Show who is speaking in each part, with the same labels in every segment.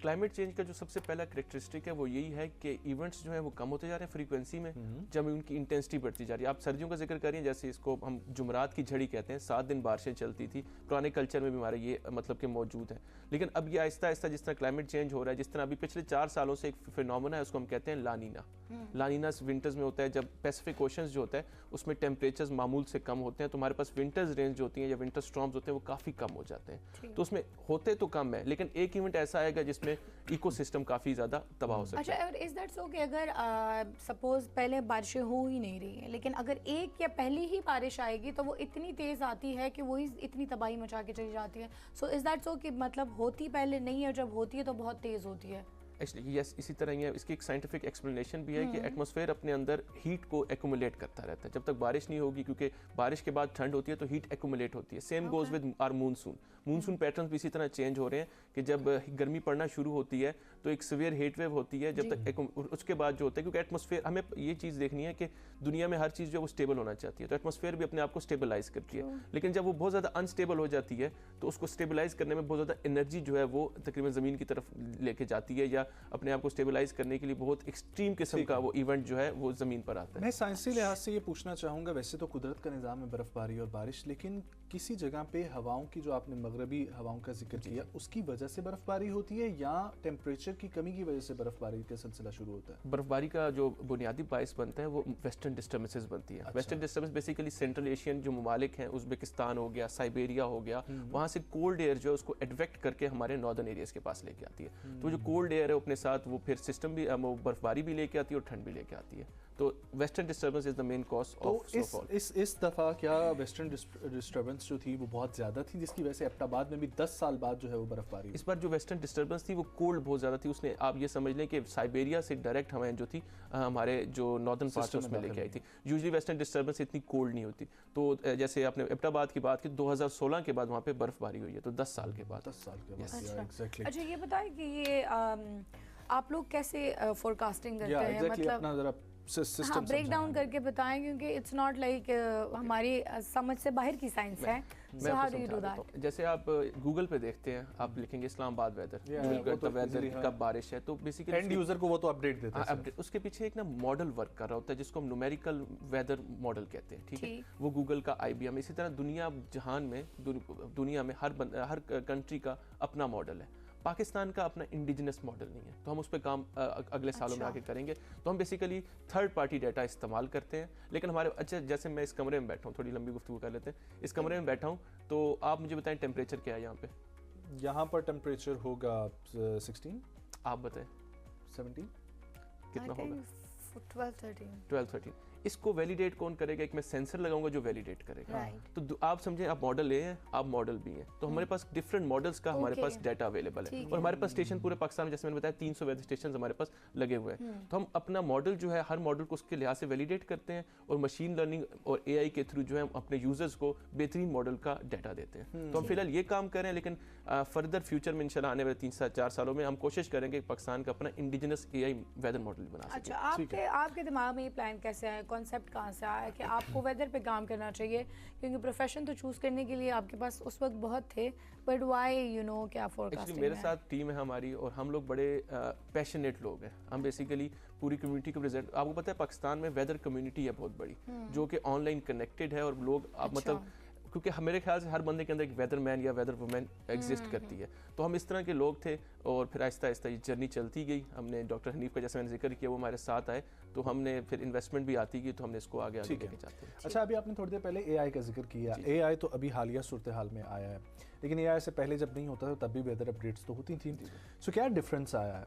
Speaker 1: Climate change का जो सबसे पहला करेक्टरिस्टिक है वो यही है कि इवेंट्स जो हैं वो कम होते जा रहे हैं फ्रीक्वेंसी में, जब उनकी इंटेंसिटी बढ़ती जा रही है। आप सर्दियों का जिक्र कर रही हैं, जैसे इसको हम जुमरात की झड़ी कहते हैं, 7 दिन बारिशें चलती थी, पुराने कल्चर में भी हमारे ये मतलब कि मौजूद है। लेकिन अब ये आहिस्ता आहिस्ता जिस तरह क्लाइमेट चेंज हो रहा है, जिस तरह अभी पिछले 4 सालों से एक फिनोमेना है, उसको हम कहते हैं लानीना। लानीना विंटर्स में होता है, जब पैसिफिक ओशंस जो होता है उसमें टेम्परेचर्स मामूल से कम होते हैं, तो हमारे पास विंटर्स रेंज जो होती हैं या विंटर स्टॉर्म्स होते हैं वो काफ़ी कम हो जाते हैं। तो उसमें होते तो कम है, लेकिन एक इवेंट ऐसा आएगा जिसमें इकोसिस्टम काफ़ी ज़्यादा तबाह हो सकता है।
Speaker 2: अच्छा, और इज दैट सो कि अगर सपोज पहले बारिशें हो ही नहीं रही हैं, लेकिन अगर एक या पहली ही बारिश आएगी तो वो इतनी तेज़ आती है कि वही इतनी तबाही मचा के चली जाती है। सो इज दैट सो कि मतलब होती पहले नहीं है, जब होती है तो बहुत तेज़ होती है?
Speaker 1: एक्चुअली यस, इसी तरह ही है। इसकी एक साइंटिफिक एक्सप्लेनेशन भी है कि एटमॉस्फेयर अपने अंदर हीट को एक्यूमुलेट करता रहता है जब तक बारिश नहीं होगी, क्योंकि बारिश के बाद ठंड होती है तो हीट एक्यूमुलेट होती है। Same goes with our monsoon pattern भी इसी तरह चेंज हो रहे हैं कि जब गर्मी पड़ना शुरू होती है तो एक सीवियर हीट वेव होती है, जब तक उसके बाद जो होता है, क्योंकि एटमॉस्फेयर, हमें ये चीज़ देखनी है कि दुनिया में हर चीज़ जो है वो स्टेबल होना चाहती है, तो एटमॉस्फेयर भी अपने आप को स्टेबलाइज करती है। लेकिन जब वो बहुत ज़्यादा अनस्टेबल हो जाती है तो उसको स्टेबलाइज करने में बहुत ज़्यादा एनर्जी जो है वो तकरीबन ज़मीन की तरफ लेके जाती है, या अपने आप को स्टेबलाइज करने के लिए बहुत एक्सट्रीम किस्म का वो इवेंट जो है वो ज़मीन पर आता है।
Speaker 3: मैं साइंसी लिहाज से ये पूछना चाहूँगा, वैसे तो कुदरत का निज़ाम है बर्फ़बारी और बारिश, लेकिन किसी जगह पे हवाओं की, जो आपने मगरबी हवाओं का जिक्र किया, उसकी वजह से बर्फ़बारी होती है या टेम्परेचर की कमी की वजह से बर्फ़बारी का सिलसिला शुरू होता है?
Speaker 1: बर्फबारी का जो बुनियादी बाइस बनता है वो वेस्टर्न डिस्टर्बेंसेस बनती है। Western disturbance basically central Asian जो ममालिक हैं, उज़्बेकिस्तान हो गया, साइबेरिया हो गया, वहाँ से कोल्ड एयर जो है उसको एडवेक्ट करके हमारे नॉर्दर्न एरियाज के पास लेके आती है। तो जो कोल्ड एयर है अपने साथ वो फिर सिस्टम भी बर्फबारी भी लेके आती है और ठंड भी लेके आती है। तो western disturbance is the main cause of snowfall.
Speaker 3: इस दफ़ा क्या वेस्टर्न डिस्टर्बेंस जो थी वो बहुत ज़्यादा थी, जिसकी वजह से एबटाबाद में भी 10 साल बाद जो है वो बर्फबारी?
Speaker 1: इस बार जो वेस्टर्न डिस्टर्बेंस थी वो कोल्ड बहुत ज़्यादा थी, उसने, आप ये समझ लें कि साइबेरिया से डायरेक्ट हमें जो थी हमारे जो नॉर्दर्न पार्ट उसमें लेके आई थी। यूजुअली वेस्टर्न डिस्टर्बेंस इतनी कोल्ड नहीं होती। तो जैसे आपने एबटाबाद की बात की, 2016 के बाद वहाँ पे बर्फबारी हुई है, तो 10 साल के बाद।
Speaker 3: 10 साल के बाद।
Speaker 2: अच्छा, ये बताएं कि ये आप लोग कैसे फोरकास्टिंग करते हैं?
Speaker 3: मतलब अपना जरा
Speaker 2: हाँ, ब्रेक डाउन करके बताएं, क्योंकि इट्स नॉट लाइक हमारी समझ से बाहर की साइंस है। So how do you do that?
Speaker 1: जैसे आप गूगल पे देखते हैं, आप लिखेंगे इस्लामाबाद वेदर, वेदर कब बारिश है, तो बेसिकली
Speaker 3: एंड यूजर को वो तो अपडेट देता है।
Speaker 1: अपडेट, उसके पीछे एक ना मॉडल वर्क कर रहा होता है जिसको हम न्यूमेरिकल वेदर मॉडल कहते हैं, ठीक है? वो गूगल का IBM। इसी तरह दुनिया जहान में, दुनिया में हर कंट्री का अपना मॉडल है। पाकिस्तान का अपना इंडिजिनस मॉडल नहीं है, तो हम उस पर काम अगले सालों में आके करेंगे। तो हम बेसिकली थर्ड पार्टी डाटा इस्तेमाल करते हैं, लेकिन हमारे, अच्छा जैसे मैं इस कमरे में बैठा हूँ, थोड़ी लंबी गुफ्तगू कर लेते हैं। इस कमरे में बैठा हूँ, तो आप मुझे बताएं टेम्परेचर क्या है यहाँ पे?
Speaker 3: यहाँ पर टेम्परेचर होगा 16।
Speaker 1: आप बताएं
Speaker 3: 17
Speaker 1: कितना होगा?
Speaker 2: 12-13।
Speaker 1: इसको वैलिडेट कौन करेगा? एक मैं सेंसर लगाऊंगा जो वैलिडेट करेगा। तो आप समझे, आप मॉडल ए हैं, आप मॉडल बी हैं, तो हमारे पास डिफरेंट मॉडल्स का हमारे पास डाटा अवेलेबल है। और हमारे पास स्टेशन पूरे पाकिस्तान में, जैसे मैंने बताया, 300 वेदर स्टेशन हमारे पास लगे हुए हैं। तो हम अपना मॉडल जो है, हर मॉडल को उसके लिहाज से वैलिडेट करते हैं और मशीन लर्निंग और AI के थ्रू जो है अपने यूजर्स को बेहतरीन मॉडल का डाटा देते हैं। तो हम फिलहाल ये काम कर रहे हैं, लेकिन फर्दर फ्यूचर में इंशाल्लाह आने वाले 3-4 सालों में हम कोशिश करेंगे कि पाकिस्तान का अपना इंडिजिनस AI वेदर मॉडल बना सकें।
Speaker 2: अच्छा, आपके दिमाग में ये प्लान कैसे आया, कॉन्सेप्ट कहाँ से आया कि आपको वेदर पे काम करना चाहिए? क्योंकि प्रोफेशन तो चूज करने के लिए आपके पास उस वक्त बहुत थे, बट व्हाई, यू नो, क्या फोरकास्टिंग?
Speaker 1: मेरे साथ टीम है हमारी और हम लोग बड़े पैशनेट लोग हैं। हम बेसिकली पूरी कम्युनिटी को प्रेजेंट, आपको पता है पाकिस्तान में वेदर कम्युनिटी है बहुत बड़ी, जो कि ऑनलाइन कनेक्टेड है, और लोग मतलब, क्योंकि मेरे ख्याल से हर बंदे के अंदर एक वेदर मैन या वेदर वुमेन एग्जिस्ट करती है। तो हम इस तरह के लोग थे, और फिर आहिस्ता आहिस्ता ये जर्नी चलती गई। हमने डॉक्टर हनीफ का, जैसे मैंने जिक्र किया, वो हमारे साथ आए, तो हमने फिर इन्वेस्टमेंट भी आती गई, तो हमने इसको आगे लेके जाते हैं।
Speaker 3: अच्छा, अभी आपने थोड़ी देर पहले AI का जिक्र किया। AI तो अभी हालिया सूरत हाल में आया है, लेकिन AI से पहले जब नहीं होता था तब भी वेदर अपडेट्स तो होती थी। सो क्या डिफरेंस आया है?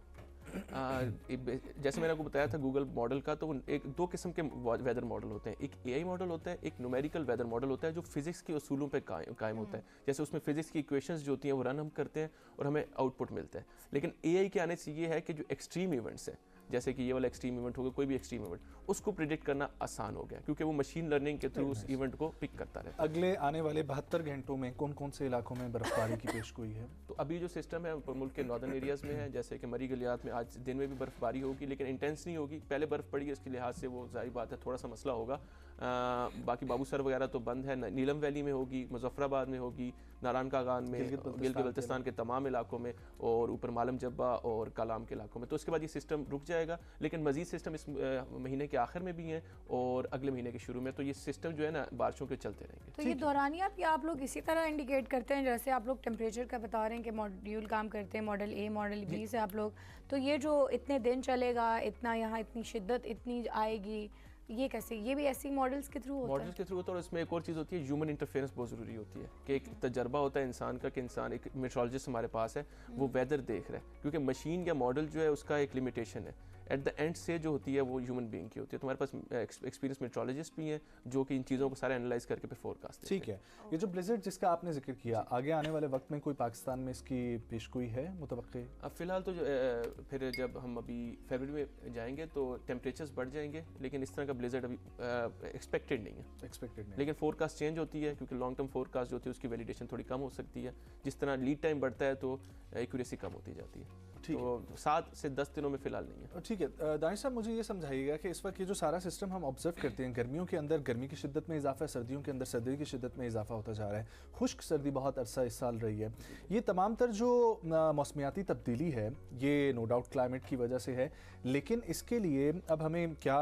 Speaker 1: जैसे मैंने आपको बताया था गूगल मॉडल का, तो एक 2 किस्म के वेदर मॉडल होते हैं। एक AI मॉडल होता है, एक न्यूमेरिकल वेदर मॉडल होता है, जो फिजिक्स के उसूलों पे कायम होता है। जैसे उसमें फिजिक्स की इक्वेशंस जो होती हैं वो रन हम करते हैं और हमें आउटपुट मिलता है। लेकिन AI के आने से ये है कि जो एक्सट्रीम इवेंट्स हैं, जैसे कि ये वाला एक्सट्रीम इवेंट होगा, कोई भी एक्सट्रीम इवेंट, उसको प्रिडिक्ट करना आसान हो गया, क्योंकि वो मशीन लर्निंग के थ्रू उस इवेंट को पिक करता रहता है।
Speaker 3: अगले आने वाले 72 घंटों में कौन कौन से इलाकों में बर्फबारी की पेशगोई है?
Speaker 1: तो अभी जो सिस्टम है मुल्क के नॉर्दर्न एरियाज़ में है, जैसे कि मरी गलियात में आज दिन में भी बर्फबारी होगी, लेकिन इंटेंस नहीं होगी। पहले बर्फ़ पड़ी है, इसके लिहाज से वो जाहिर बात है थोड़ा सा मसला होगा। बाकी बाबूसर वगैरह तो बंद है, नीलम वैली में होगी, मुजफ्फराबाद में होगी, नारायण कागान में, गिलगित बल्तिस्तान के तमाम इलाकों में, और ऊपर मालम जब्बा और कलाम के इलाकों में। तो उसके बाद ये सिस्टम रुक जाएगा, लेकिन मजीद सिस्टम इस महीने के आखिर में भी हैं और अगले महीने के शुरू में। तो ये सिस्टम जो है ना बारिशों के चलते रहेंगे।
Speaker 2: तो ये दौरानिया भी आप लोग इसी तरह इंडिकेट करते हैं जैसे आप लोग टेम्परेचर का बता रहे हैं कि मॉड्यूल काम करते हैं मॉडल ए मॉडल बी से आप लोग, तो ये जो इतने दिन चलेगा, इतना यहाँ इतनी शिद्दत इतनी आएगी, ये कैसे, ये भी ऐसी मॉडल्स के थ्रू होता है?
Speaker 1: मॉडल्स के थ्रू होता है, और इसमें एक और चीज़ होती है, ह्यूमन इंटरफेरेंस बहुत ज़रूरी होती है कि एक तजर्बा होता है इंसान का, कि इंसान एक मेट्रोलॉजिस्ट हमारे पास है, वो वेदर देख रहा है, क्योंकि मशीन या मॉडल जो है उसका एक लिमिटेशन है। एट द एंड से जो होती है वो ह्यूमन बीइंग की होती है। तुम्हारे पास एक्सपीरियंस मेट्रोलॉजिस्ट भी हैं जो कि इन चीज़ों को सारे एनालाइज करके फिर फोरकास्ट देते हैं।
Speaker 3: ठीक है, ये जो ब्लिज़र्ड जिसका आपने जिक्र किया, आगे आने वाले वक्त में कोई पाकिस्तान में इसकी पेशगोई है मुतवक्के?
Speaker 1: अब फिलहाल तो फिर जब हम अभी फरवरी में जाएंगे तो टेम्परेचर्स बढ़ जाएंगे, लेकिन इस तरह का ब्लिज़र्ड अभी एक्सपेक्टेड नहीं है।
Speaker 3: एक्सपेक्टेड नहीं,
Speaker 1: लेकिन फोरकास्ट चेंज होती है, क्योंकि लॉन्ग टर्म फोरकास्ट जो होती है उसकी वैलिडेशन थोड़ी कम हो सकती है। जिस तरह लीड टाइम बढ़ता है तो एक्यूरेसी कम होती जाती है। तो 7 से 10 दिनों में फिलहाल नहीं है।
Speaker 3: ठीक है दानिश साहब, मुझे ये समझाइएगा कि इस वक्त ये जो सारा सिस्टम हम ऑब्जर्व करते हैं, गर्मियों के अंदर गर्मी की शिद्दत में इजाफा है, सर्दियों के अंदर सर्दी की शिद्दत में इजाफा होता जा रहा है, खुश्क सर्दी बहुत अरसा इस साल रही है, ये तमाम तर जो मौसमियाती तब्दीली है ये नो डाउट क्लाइमेट की वजह से है, लेकिन इसके लिए अब हमें क्या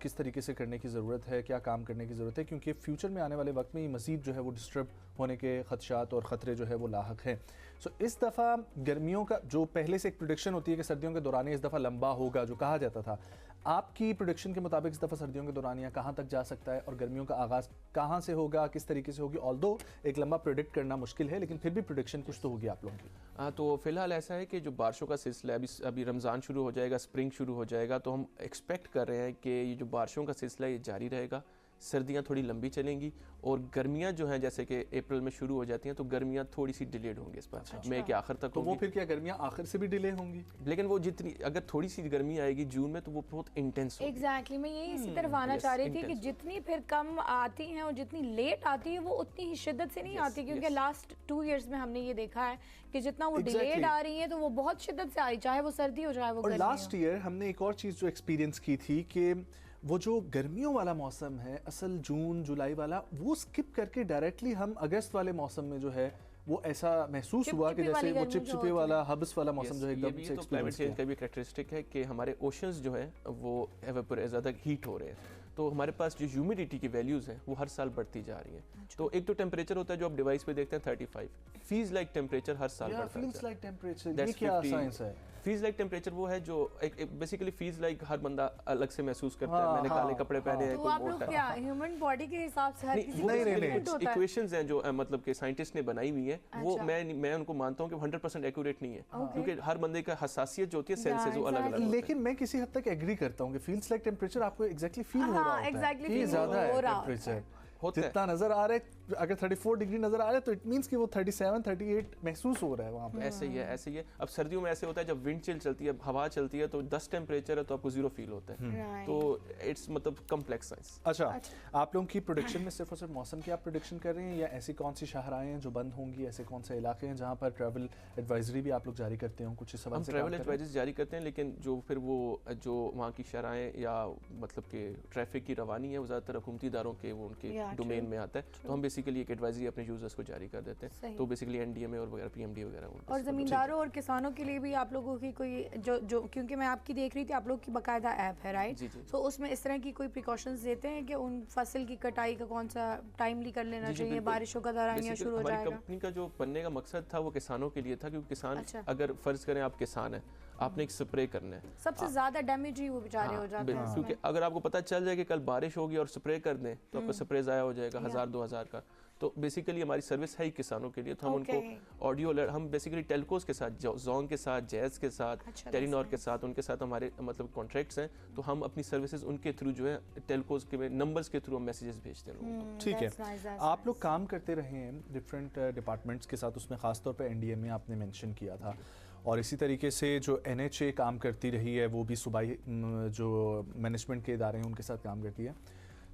Speaker 3: किस तरीके से करने की ज़रूरत है, क्या काम करने की ज़रूरत है, क्योंकि फ्यूचर में आने वाले वक्त में ये मज़ीद जो है वो डिस्टर्ब होने के खदशात और ख़तरे जो है वो लाहक हैं। सो इस दफ़ा गर्मियों का जो पहले से एक प्रोडिक्शन होती है कि सर्दियों के दौरान इस दफ़ा लंबा होगा जो कहा जाता था, आपकी प्रोडिक्शन के मुताबिक इस दफ़ा सर्दियों के दौरान कहाँ तक जा सकता है और गर्मियों का आगाज़ कहाँ से होगा, किस तरीके से होगी? ऑल्दो एक लंबा प्रोडिक्ट करना मुश्किल है, लेकिन फिर भी प्रोडिक्शन कुछ तो होगी आप लोगों की।
Speaker 1: तो फिलहाल ऐसा है कि जो बारिशों का सिलसिला अभी रमज़ान शुरू हो जाएगा, स्प्रिंग शुरू हो जाएगा, तो हम एक्सपेक्ट कर रहे हैं कि ये जो बारिशों का सिलसिला ये जारी रहेगा, सर्दियाँ थोड़ी लंबी चलेंगी, और गर्मियाँ जो हैं जैसे कि अप्रैल में शुरू हो जाती हैं तो गर्मियाँ थोड़ी सी डिलेड होंगी इस बार, मई के आखिर तक
Speaker 3: तो वो फिर क्या गर्मियाँ आखिर से भी डिले होंगी?
Speaker 1: लेकिन वो जितनी अगर थोड़ी सी गर्मी आएगी जून में तो वो बहुत इंटेंस होगी।
Speaker 2: एग्जैक्टली मैं यही इसी तरफ आना चाह रही थी कि जितनी फिर कम आती हैं और जितनी लेट आती है वो उतनी ही शिद्दत से नहीं आती, क्योंकि लास्ट 2 ईयर्स में हमने ये देखा है कि जितना वो डिलेड आ रही है तो वो बहुत शिद्दत से आई, चाहे वो सर्दी हो चाहे वो गर्मी हो।
Speaker 3: लास्ट ईयर हमने एक और चीज़ जो एक्सपीरियंस की थी कि वो जो गर्मियों वाला मौसम है, असल जून जुलाई वाला, वो स्किप करके डायरेक्टली हम अगस्त वाले मौसम में जो है वो ऐसा महसूस हुआ कि जैसे वो चिपचिपे वाला हब्स वाला मौसम जो है एकदम से
Speaker 1: क्लाइमेट चेंज का भी कैरेक्टरिस्टिक है कि हमारे ओशंस जो है वो ज़्यादा हीट हो रहे हैं, तो हमारे पास जो ह्यूमिडिटी की वैल्यूज़ हैं वो हर साल बढ़ती जा रही हैं। तो एक तो टेम्परेचर होता है जो आप डिवाइस पे देखते हैं 35, फील्स लाइक टेम्परेचर हर साल बढ़ता है।
Speaker 3: फील्स लाइक टेम्परेचर, ये क्या साइंस है?
Speaker 1: फील्स लाइक टेम्परेचर वो है जो बेसिकली फील्स लाइक हर बंदा अलग से महसूस करता है। मैंने काले कपड़े पहने हैं,
Speaker 2: तो आप लोग क्या ह्यूमन बॉडी के हिसाब से हर किसी
Speaker 1: को इक्वेशंस हैं जो मतलब के साइंटिस्ट ने बनाई हुई हैं, वो मैं उनको मानता हूं कि 100% एक्यूरेट नहीं है, क्योंकि हर बंदे का हसासियत जो होती है सेंसेस वो अलग अलग।
Speaker 3: लेकिन मैं किसी हद तक एग्री करता हूं कि फील्स लाइक टेम्परेचर आपको एग्जैक्टली फील हो रहा होता है कि ज्यादा है टेम्परेचर, जितना नजर आ रहा है, अगर 34 डिग्री नजर आ रहा है तो इट मींस कि वो 37 38 महसूस हो रहा है वहाँ पे।
Speaker 1: ऐसे ही है, ऐसे ही है। अब सर्दियों में ऐसे होता है जब विंड चिल चलती है, हवा चलती है, तो 10 टेम्परेचर है तो आपको 0 फील होता है। तो इट्स मतलब कम्प्लेक्स साइंस।
Speaker 3: अच्छा, आप लोगों की प्रोडिक्शन में सिर्फ और सिर्फ मौसम की आप प्रोडिक्शन कर रहे हैं या ऐसी कौन सी शाहराएं हैं जो बंद होंगी, ऐसे कौन से इलाके हैं जहाँ पर ट्रैवल एडवाइजरी भी आप लोग जारी करते हो? कुछ इस सवाल से
Speaker 1: ट्रैवल एडवाइजरी जारी करते हैं, लेकिन जो फिर वो जो वहाँ की शाहराएं या मतलब कि ट्रैफिक की रवानी है वो ज़्यादातर हुकूमती इदारों के वो उनके डोमेन में आता है, तो हम बेसिकली एक एडवाइजरी अपने यूजर्स को जारी कर देते हैं। तो बेसिकली एनडीएमए और वगैरह पीएमडी वगैरह।
Speaker 2: और ज़मींदारों और किसानों के लिए भी आप लोगों की कोई जो क्योंकि मैं आपकी देख रही थी, आप लोग की बाकायदा ऐप है राइट? तो उसमें इस तरह की कोई प्रिकॉशंस देते हैं कि उन फसल की कटाई का कौन सा टाइमली कर लेना चाहिए, बारिशों का दौरानिया शुरू हो जाएगा?
Speaker 1: कंपनी का जो बनने का मकसद था वो किसानों के लिए था, क्योंकि किसान अगर फर्ज करें आप किसान हैं, आपने एक स्प्रे करना है,
Speaker 2: सबसे ज्यादा डैमेज ही वो बेचारे हो जाते हैं,
Speaker 1: क्योंकि अगर आपको पता चल जाए कि कल बारिश होगी और स्प्रे कर दें तो आपका स्प्रे ज़ाया हो जाएगा 1000-2000 का। तो बेसिकली हमारी सर्विस है ही किसानों के लिए, तो हम उनको ऑडियो अलर्ट, हम बेसिकली टेलकोस के साथ, जोंग के साथ, जैज़ के साथ, टेलीनॉर के साथ, उनके साथ हमारे मतलब कॉन्ट्रैक्ट्स हैं, तो हम अपनी सर्विसेज उनके थ्रू जो है टेलकोस के नंबर्स के थ्रू हम मैसेजेस भेजते हैं लोगों को।
Speaker 3: ठीक है, आप लोग काम करते रहे हैं डिफरेंट डिपार्टमेंट्स के साथ, उसमें खासतौर पर एनडीएमए आपने मेंशन किया था, और इसी तरीके से जो एनएचए काम करती रही है, वो भी सूबाई जो मैनेजमेंट के इदारे हैं उनके साथ काम करती है।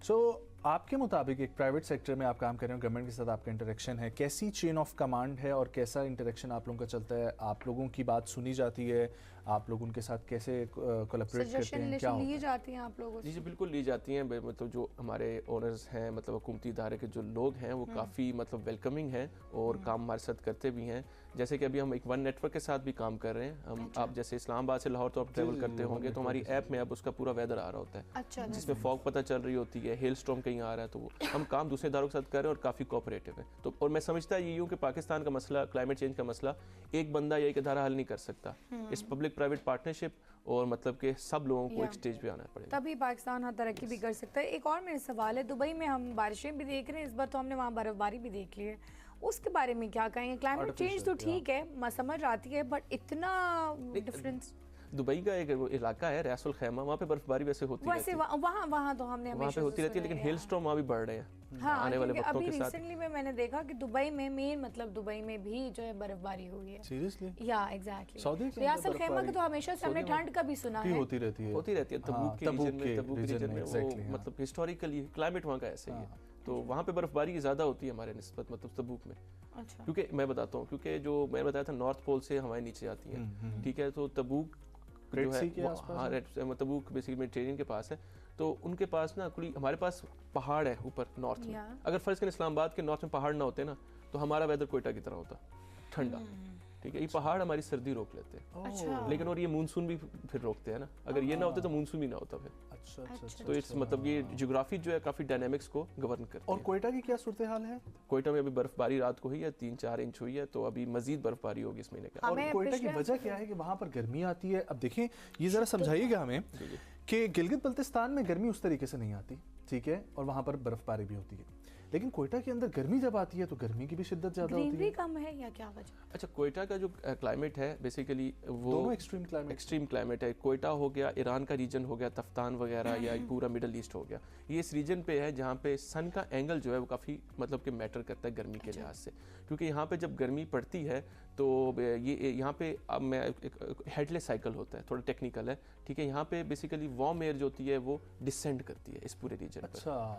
Speaker 3: सो आपके मुताबिक एक प्राइवेट सेक्टर में आप काम कर रहे हो, गवर्नमेंट के साथ आपका इंटरेक्शन है, कैसी चेन ऑफ कमांड है और कैसा इंटरेक्शन आप लोगों का चलता है? आप लोगों की बात सुनी जाती है, आप लोग उनके साथ कैसे कोलैबोरेट करते हैं, क्या होता
Speaker 2: ली
Speaker 3: है?
Speaker 2: जाती हैं आप लोगों
Speaker 1: जी
Speaker 2: से?
Speaker 1: जी बिल्कुल ली जाती हैं। मतलब जो हमारे ओनर्स हैं, मतलब हुकूमती इदारे के जो लोग हैं वो काफ़ी मतलब वेलकमिंग हैं और काम हमारे साथ करते भी हैं। जैसे कि अभी हम एक वन नेटवर्क के साथ भी काम कर रहे हैं। हम आप जैसे इस्लामाबाद से लाहौर तो आप ट्रैवल करते होंगे, तो हमारी ऐप में अब उसका पूरा वेदर आ रहा होता है,
Speaker 2: अच्छा,
Speaker 1: जिसमें फॉग पता चल रही होती है, हेल स्टॉर्म कहीं आ रहा है, तो वो हम काम दूसरे इदारों के साथ कर रहे हैं और काफ़ी कोऑपरेटिव है। तो और मैं समझता यही हूँ कि पाकिस्तान का मसला, क्लाइमेट चेंज का मसला एक बंदा या एक इदारा हल नहीं कर सकता। इस पब्लिक प्राइवेट पार्टनरशिप और मतलब कि सब लोगों को एक स्टेज पे आना पड़ेगा,
Speaker 2: तभी पाकिस्तान हाँ तरक्की भी कर सकता है। एक और मेरा सवाल है, दुबई में हम बारिशें भी देख रहे हैं, इस बार तो हमने वहाँ बर्फबारी भी देख ली है, उसके बारे में क्या कहेंगे? क्लाइमेट चेंज तो ठीक है, समझ आती है, बट इतना डिफरेंस।
Speaker 1: दुबई का एक इलाका है रैसुल खैमा, वहाँ पे बर्फबारी वैसे होती
Speaker 2: वैसे
Speaker 1: रहती है,
Speaker 2: वहाँ तो हमने
Speaker 1: वहाँ पे
Speaker 2: हमेशा
Speaker 1: होती रहती है, लेकिन हेल स्टॉर्म वहाँ भी बढ़ रहे हैं
Speaker 2: हाँ,
Speaker 1: आने वाले
Speaker 2: क्योंकि
Speaker 1: वक्तों
Speaker 2: अभी
Speaker 1: के साथ।
Speaker 2: रिसेंटली में मैंने देखा कि दुबई में मेन मतलब दुबई में भी जो है बर्फबारी हुई है।
Speaker 3: सीरियसली?
Speaker 2: या एग्जैक्टली।
Speaker 3: सऊदी के
Speaker 2: रियासत
Speaker 3: अंदर
Speaker 2: खैमा के तो
Speaker 3: बर्फबारी
Speaker 2: हमेशा से हमने ठंड का भी सुना है।
Speaker 3: होती रहती है।
Speaker 1: होती रहती है
Speaker 3: हाँ,
Speaker 1: तबूक के रीजन में,
Speaker 3: exactly,
Speaker 1: वो
Speaker 3: हाँ।
Speaker 1: मतलब हिस्टोरिकली क्लाइमेट वहाँ का ऐसे ही है, तो वहाँ पे बर्फबारी ज़्यादा होती है हमारे निस्बत, मतलब तबूक में।
Speaker 2: अच्छा।
Speaker 1: क्योंकि मैं बताता हूँ, क्योंकि जो मैंने बताया था नॉर्थ पोल से हवाएं नीचे आती हैं, ठीक है, तो तबूक
Speaker 3: Red
Speaker 1: जो है
Speaker 3: Sea के आसपास
Speaker 1: हाँ तबूक बेसिकली मेडिटेरियन के पास है, तो उनके पास ना कुछ हमारे पास पहाड़ है ऊपर नॉर्थ में। अगर फर्ज करें इस्लामाबाद के नॉर्थ में पहाड़ ना होते ना, तो हमारा वेदर कोयटा की तरह होता, ठंडा, ठीक है। ये पहाड़ हमारी सर्दी रोक लेते हैं,
Speaker 2: अच्छा।
Speaker 1: लेकिन और ये मानसून भी फिर रोकते हैं ना, अगर ये ना होते तो मानसून भी ना होता फिर।
Speaker 3: अच्छा अच्छा।
Speaker 1: तो इट्स मतलब ये ज्योग्राफी जो है काफी डायनामिक्स को गवर्न करती
Speaker 3: और
Speaker 1: है।
Speaker 3: कोयटा की क्या सूरत हाल है?
Speaker 1: कोयटा में अभी बर्फबारी रात को हुई है, 3-4 इंच हुई है, तो अभी मजीद बर्फबारी होगी इस महीने का।
Speaker 3: और
Speaker 2: हमें
Speaker 3: कोयटा की
Speaker 2: पिछले
Speaker 3: वजह क्या है कि वहाँ पर गर्मी आती है? अब देखें, ये ज़रा समझाइएगा हमें कि गिलगित बल्तिस्तान में गर्मी उस तरीके से नहीं आती, ठीक है, और वहाँ पर बर्फबारी भी होती है, लेकिन कोयटा के अंदर गर्मी जब आती है तो गर्मी की भी शिद्दत ज़्यादा होती
Speaker 2: ग्रीनरी
Speaker 3: है।
Speaker 2: कम है या क्या वजह?
Speaker 1: अच्छा, कोयटा का जो क्लाइमेट है बेसिकली वो
Speaker 3: दोनों एक्सट्रीम क्लाइमेट
Speaker 1: है। कोयटा हो गया, ईरान का रीजन हो गया, तफ्तान वगैरह या पूरा मिडल ईस्ट हो गया, ये इस रीजन पे है जहाँ पे सन का एंगल जो है वो काफ़ी मतलब कि मैटर करता है गर्मी के लिहाज से, क्योंकि यहाँ पे जब गर्मी पड़ती है तो ये यहाँ पे अब मैं एक हेडलेस साइकिल होता है, थोड़ा टेक्निकल है, ठीक है। यहाँ पे बेसिकली वार्म एयर जो होती है वो डिसेंड करती है इस पूरे रीजन पर।
Speaker 3: अच्छा।